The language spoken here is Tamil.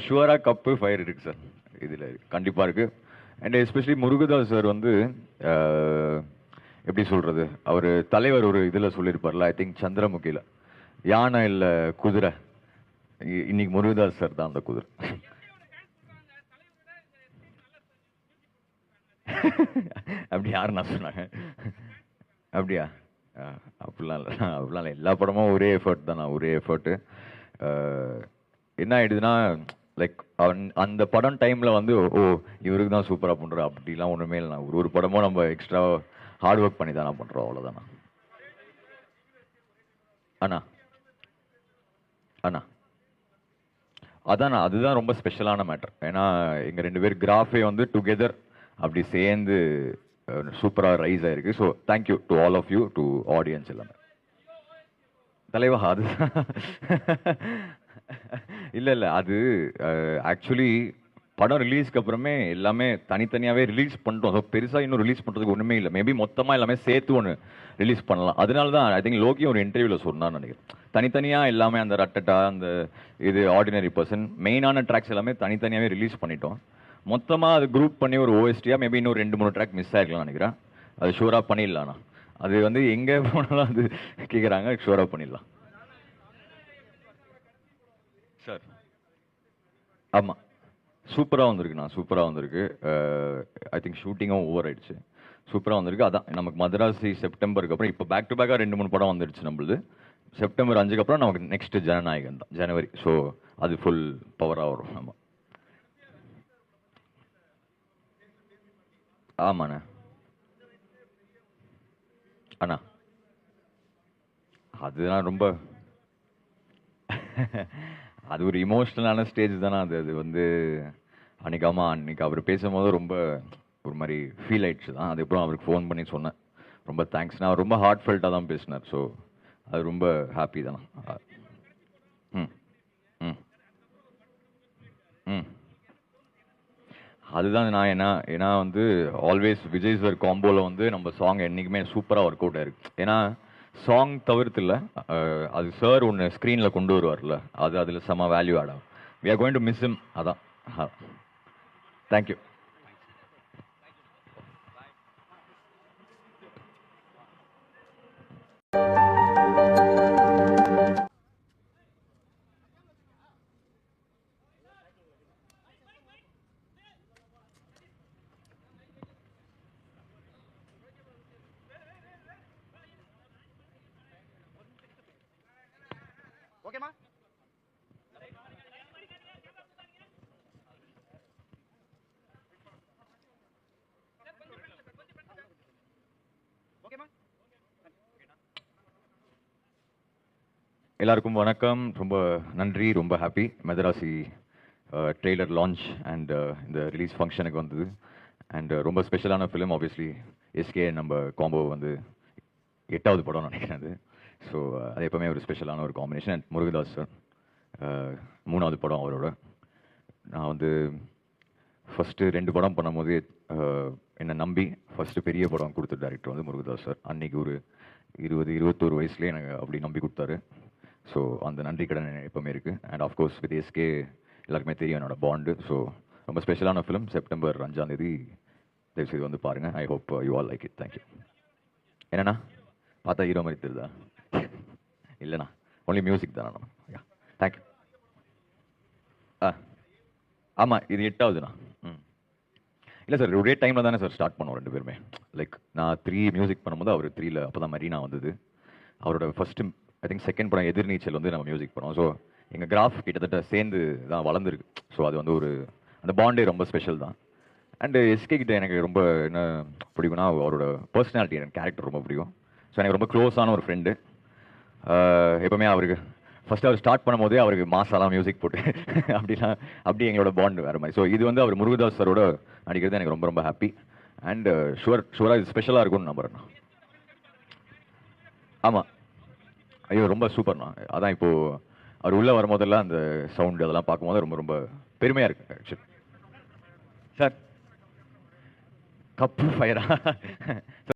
ஷுவரா கப்பு ஃபயர் இருக்கு சார், இதில் கண்டிப்பாக இருக்கு. அண்ட் எஸ்பெஷலி முருகதாஸ் சார் வந்து எப்படி சொல்றது, அவர் தலைவர் ஒரு இதில் சொல்லியிருப்பார்ல, ஐ திங்க் சந்திரமுகியில், யானை இல்லை குதிரை, இன்னைக்கு முருகதாஸ் சார் தான் அந்த குதிரை. அப்படி யாரு நான் சொன்னாங்க? அப்படியா? அப்படிலாம் இல்லை, அப்படிலாம் இல்லை. எல்லா படமும் ஒரே எஃபர்ட் தான், ஒரே எஃபர்ட்டு. என்ன ஆயிடுதுன்னா, லைக் அந்த படம் டைம்ல வந்து ஓ இவருக்கு தான் சூப்பரா பண்றோம் அப்படிலாம் ஒண்ணுமே இல்லை. ஒரு படமும் நம்ம எக்ஸ்ட்ரா ஹார்ட் ஒர்க் பண்ணி தானே பண்றோம், அவ்வளவுதானா. அண்ணா அண்ணா அதாண்ணா, அதுதான் ரொம்ப ஸ்பெஷலான மேட்டர். ஏன்னா எங்க 2 பேர் கிராஃபே வந்து டுகெதர் அப்படி சேர்ந்து சூப்பரா ரைஸ் ஆயிருக்கு. So thank you to all of you, to audience எல்லாமே. தலைவா அது இல்ல இல்ல, அது ஆக்சுவலி படம் ரிலீஸ்க்கு அப்புறமே எல்லாமே தனித்தனியாவே ரிலீஸ் பண்ணிட்டோம். பெருசா இன்னும் ரிலீஸ் பண்றதுக்கு ஒண்ணுமே இல்லை. மேபி மொத்தமா எல்லாமே சேர்த்து ஒன்று ரிலீஸ் பண்ணலாம். அதனால தான் ஐ திங்க் லோகி ஒரு இன்டர்வியூல சொன்னான்னு நினைக்கிறேன். தனித்தனியா எல்லாமே அந்த ரட்டட்டா, அந்த இது ஆர்டினரி பர்சன், மெயினான ட்ராக்ஸ் எல்லாமே தனித்தனியாவே ரிலீஸ் பண்ணிட்டோம். மொத்தமா அது குரூப் பண்ணி ஒரு ஓஎஸ்டியா மேபி இன்னும் 2-3 ட்ராக் மிஸ் ஆயிருக்கலாம் நினைக்கிறேன். அது ஷூரா பண்ணிடலாம். அது வந்து எங்க போனாலும் அது கேட்குறாங்க, ஷூரா பண்ணிடலாம் சார். ஆமா, சூப்பராக வந்திருக்குண்ணா, சூப்பராக வந்திருக்கு. ஐ திங்க் ஷூட்டிங்கும் ஓவர் ஆயிடுச்சு, சூப்பராக வந்திருக்கு. அதான் நமக்கு மதராசி செப்டம்பருக்கு அப்புறம் இப்போ பேக் டு பேக்காக 2-3 படம் வந்துடுச்சு நம்மளுது. செப்டம்பர் 5க்கு அப்புறம் நமக்கு நெக்ஸ்ட் ஜனநாயகன் தான், ஜனவரி. ஸோ அது ஃபுல் பவராக வரும். ஆமாம் ஆமாண்ணே. அண்ணா அதுதான் ரொம்ப அது ஒரு இமோஷனலான ஸ்டேஜ் தானே அது. அது வந்து அன்னைக்கு அவர் பேசும்போது ரொம்ப ஒரு மாதிரி ஃபீல் ஆயிடுச்சு தான். அதுக்கப்புறம் அவருக்கு ஃபோன் பண்ணி சொன்னேன், ரொம்ப தேங்க்ஸ். நான் ரொம்ப ஹார்ட் ஃபெல்ட்டாக தான் பேசினார். ஸோ அது ரொம்ப ஹாப்பி தானே. ம் ம் ம் அதுதான் நான் ஏன்னா வந்து ஆல்வேஸ் விஜய் சார் காம்போவில் வந்து நம்ம சாங் என்றைக்குமே சூப்பராக ஒர்க் அவுட் ஆயிருக்கு. ஏன்னா சாங் தவிர்த்து இல்லை, அது சார் ஒன்று ஸ்க்ரீனில் கொண்டு வருவார்ல, அது அதில் செம வேல்யூ ஆட் ஆகும். We are going to miss him. அதான். தேங்க்யூ. ஓகேமா? ஓகேமா? எல்லாருக்கும் வணக்கம். ரொம்ப நன்றி, ரொம்ப happy. Madharaasi trailer launch and இந்த ரிலீஸ் ஃபங்க்ஷனுக்கு வந்தது. அண்ட் ரொம்ப ஸ்பெஷலான ஃபிலிம். ஆப்வியஸ்லி எஸ்கே நம்ம காம்போ வந்து 8வது படம் நினைக்கிறேன் அது. ஸோ அது எப்பவுமே ஒரு ஸ்பெஷலான ஒரு காம்பினேஷன். அண்ட் முருகதாஸ் சார் 3வது படம் அவரோட. நான் வந்து ஃபஸ்ட்டு 2 படம் பண்ணும்போது என்னை நம்பி ஃபஸ்ட்டு பெரிய படம் கொடுத்த டேரக்டர் வந்து முருகதாஸ் சார். அன்னைக்கு ஒரு 20-21 வயசுலேயே எனக்கு அப்படி நம்பி கொடுத்தாரு. ஸோ அந்த நன்றி கடன் எப்பவுமே இருக்குது. அண்ட் ஆஃப்கோர்ஸ் வித் எஸ்கே எல்லாருக்குமே தெரியும் என்னோட பாண்டு. ஸோ ரொம்ப ஸ்பெஷலான ஃபிலிம். செப்டம்பர் 5ஆம் தேதி தயவுசெய்து வந்து பாருங்கள். I hope you all like it. Thank you. என்னண்ணா பார்த்தா ஹீரோ மாதிரி தெரியுதா? இல்லைண்ணா, ஒன்லி மியூசிக் தானே நம்ம. தேங்க்யூ. ஆமாம், இது 8வதுண்ணா. இல்லை சார், ஒரே டைமில் தானே சார் ஸ்டார்ட் பண்ணோம் 2 பேருமே. லைக் நான் 3 மியூசிக் பண்ணும்போது அவர் 3ல அப்போ தான் மரீனா வந்தது. அவரோட ஃபஸ்ட்டு ஐ திங்க் செகண்ட் படம் எதிர்நீச்சல் வந்து நம்ம மியூசிக் பண்ணோம். ஸோ எங்கள் கிராஃப் கிட்டத்தட்ட சேர்ந்து தான் வளர்ந்துருக்கு. ஸோ அது வந்து ஒரு அந்த பாண்டே ரொம்ப ஸ்பெஷல் தான். அண்டு எஸ்கே கிட்ட எனக்கு ரொம்ப என்ன பிடிக்கும்னா அவரோட பர்சனாலிட்டி, எனக்கு கேரக்டர் ரொம்ப பிடிக்கும். ஸோ எனக்கு ரொம்ப க்ளோஸான ஒரு ஃப்ரெண்டு. எப்போவுமே அவருக்கு ஃபஸ்ட்டு அவர் ஸ்டார்ட் பண்ணும்போதே அவருக்கு மாசாலாம் மியூசிக் போட்டு அப்படிலாம் அப்படி எங்களோட பாண்டு வேறு மாதிரி. ஸோ இது வந்து அவர் முருகதாஸ் சாரோட நடிக்கிறது எனக்கு ரொம்ப ரொம்ப ஹாப்பி. அண்டு ஷுவராக இது ஸ்பெஷலாக இருக்கும்னு நம்புறேண்ணா. ஆமாம், ஐயோ ரொம்ப சூப்பர்ண்ணா. அதான் இப்போது அவர் உள்ளே வரும்போதெல்லாம் அந்த சவுண்டு அதெல்லாம் பார்க்கும்போது ரொம்ப ரொம்ப பெருமையாக இருக்குது ஆக்சுவலி. Sir cup ஃபயரா?